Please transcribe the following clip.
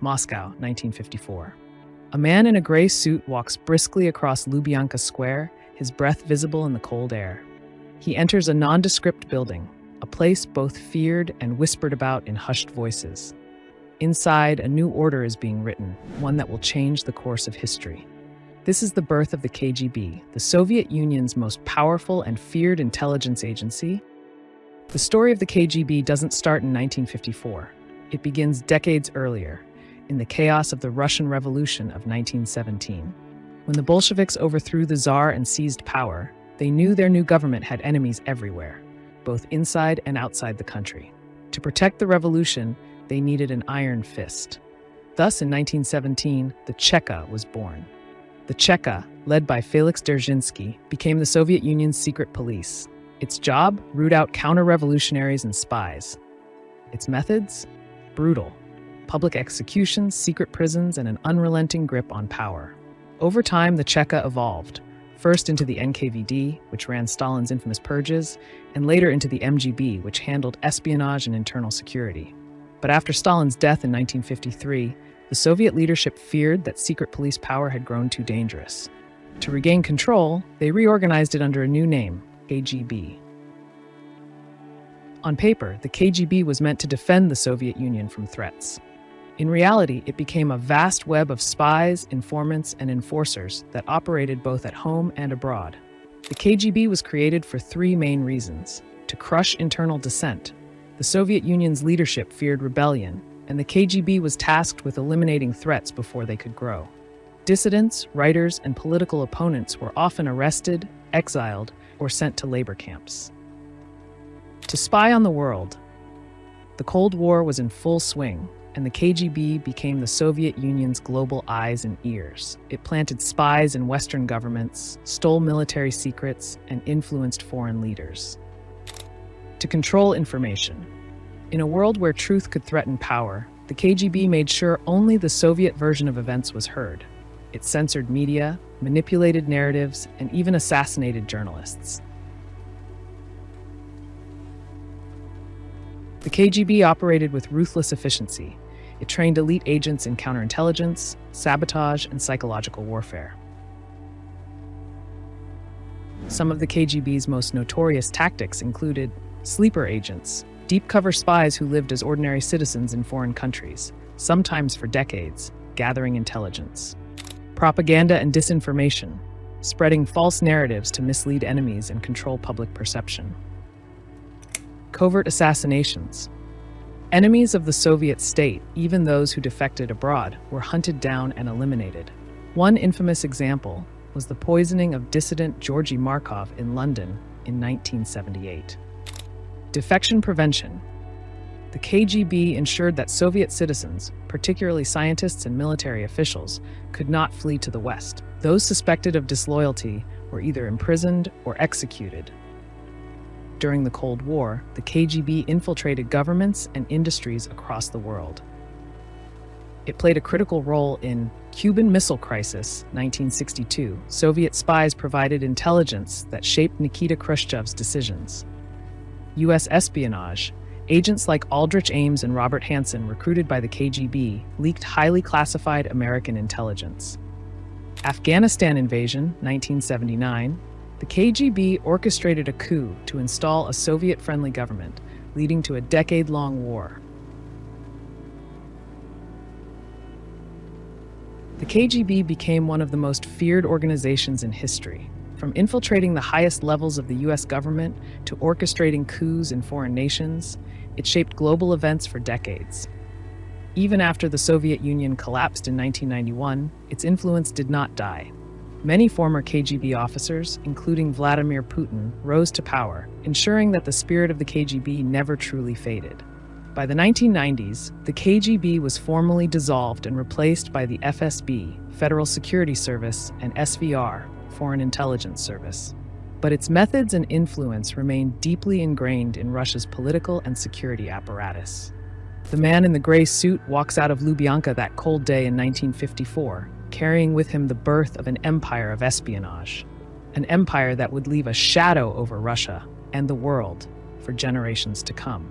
Moscow, 1954. A man in a gray suit walks briskly across Lubyanka Square, his breath visible in the cold air. He enters a nondescript building, a place both feared and whispered about in hushed voices. Inside, a new order is being written, one that will change the course of history. This is the birth of the KGB, the Soviet Union's most powerful and feared intelligence agency. The story of the KGB doesn't start in 1954. It begins decades earlier, in the chaos of the Russian Revolution of 1917. When the Bolsheviks overthrew the Tsar and seized power, they knew their new government had enemies everywhere, both inside and outside the country. To protect the revolution, they needed an iron fist. Thus, in 1917, the Cheka was born. The Cheka, led by Felix Dzerzhinsky, became the Soviet Union's secret police. Its job? Root out counter-revolutionaries and spies. Its methods? Brutal. Public executions, secret prisons, and an unrelenting grip on power. Over time, the Cheka evolved, first into the NKVD, which ran Stalin's infamous purges, and later into the MGB, which handled espionage and internal security. But after Stalin's death in 1953, the Soviet leadership feared that secret police power had grown too dangerous. To regain control, they reorganized it under a new name, KGB. On paper, the KGB was meant to defend the Soviet Union from threats. In reality, it became a vast web of spies, informants, and enforcers that operated both at home and abroad. The KGB was created for three main reasons: to crush internal dissent. The Soviet Union's leadership feared rebellion, and the KGB was tasked with eliminating threats before they could grow. Dissidents, writers, and political opponents were often arrested, exiled, or sent to labor camps. To spy on the world. The Cold War was in full swing, and the KGB became the Soviet Union's global eyes and ears. It planted spies in Western governments, stole military secrets, and influenced foreign leaders. To control information. In a world where truth could threaten power, the KGB made sure only the Soviet version of events was heard. It censored media, manipulated narratives, and even assassinated journalists. The KGB operated with ruthless efficiency. It trained elite agents in counterintelligence, sabotage, and psychological warfare. Some of the KGB's most notorious tactics included sleeper agents, deep cover spies who lived as ordinary citizens in foreign countries, sometimes for decades, gathering intelligence. Propaganda and disinformation, spreading false narratives to mislead enemies and control public perception. Covert assassinations. Enemies of the Soviet state, even those who defected abroad, were hunted down and eliminated. One infamous example was the poisoning of dissident Georgy Markov in London in 1978. Defection prevention. The KGB ensured that Soviet citizens, particularly scientists and military officials, could not flee to the West. Those suspected of disloyalty were either imprisoned or executed. During the Cold War, the KGB infiltrated governments and industries across the world. It played a critical role in Cuban Missile Crisis, 1962. Soviet spies provided intelligence that shaped Nikita Khrushchev's decisions. U.S. espionage. Agents like Aldrich Ames and Robert Hansen, recruited by the KGB, leaked highly classified American intelligence. Afghanistan invasion, 1979. The KGB orchestrated a coup to install a Soviet-friendly government, leading to a decade-long war. The KGB became one of the most feared organizations in history. From infiltrating the highest levels of the U.S. government to orchestrating coups in foreign nations, it shaped global events for decades. Even after the Soviet Union collapsed in 1991, its influence did not die. Many former KGB officers, including Vladimir Putin, rose to power, ensuring that the spirit of the KGB never truly faded. By the 1990s, the KGB was formally dissolved and replaced by the FSB, Federal Security Service, and SVR, Foreign Intelligence Service. But its methods and influence remained deeply ingrained in Russia's political and security apparatus. The man in the gray suit walks out of Lubyanka that cold day in 1954, carrying with him the birth of an empire of espionage, an empire that would leave a shadow over Russia and the world for generations to come.